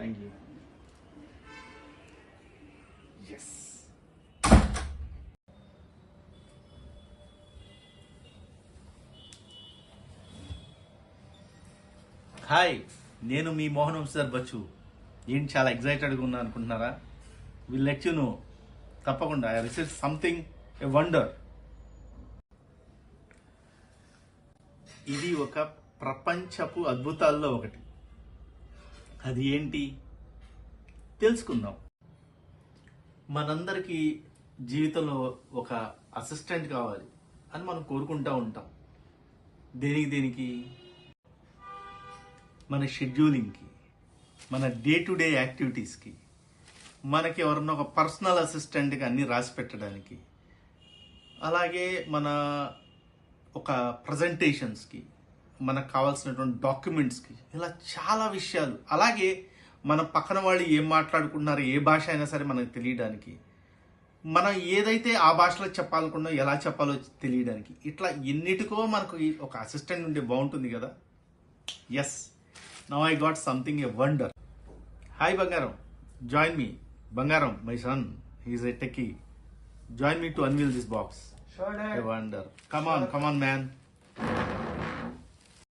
Thank you. Yes. Hi, నేను మీ మోహన్ వంశీధర్ బచ్చు. ఏంటి చాలా ఎగ్జైటెడ్గా ఉన్నా అనుకుంటున్నారా? Will let you know. తప్పకుండా I receive something a wonder. ఇది ఒక ప్రపంచపు అద్భుతాల్లో ఒకటి. అది ఏంటి తెలుసుకుందాం. మనందరికీ జీవితంలో ఒక అసిస్టెంట్ కావాలి అని మనం కోరుకుంటూ ఉంటాం. దేనికి మన షెడ్యూలింగ్కి, మన డే టు డే యాక్టివిటీస్కి, మనకి ఎవరన్నా ఒక పర్సనల్ అసిస్టెంట్కి అన్నీ రాసి పెట్టడానికి, అలాగే మన ఒక ప్రజెంటేషన్స్కి, మనకు కావాల్సినటువంటి డాక్యుమెంట్స్కి, ఇలా చాలా విషయాలు. అలాగే మన పక్కన వాళ్ళు ఏం మాట్లాడుకుంటున్నారో ఏ భాష అయినా సరే మనకు తెలియడానికి, మనం ఏదైతే ఆ భాషలో చెప్పాలనుకున్నా ఎలా చెప్పాలో తెలియడానికి, ఇట్లా ఎన్నిటికో మనకు ఒక అసిస్టెంట్ ఉంటే బాగుంటుంది కదా. Yes, now I got something a wonder. Hi బంగారం, జాయిన్ మీ. బంగారం, my son, he's a techie. Join me to unveil this box. Sure, Dad. A wonder. Come on, man.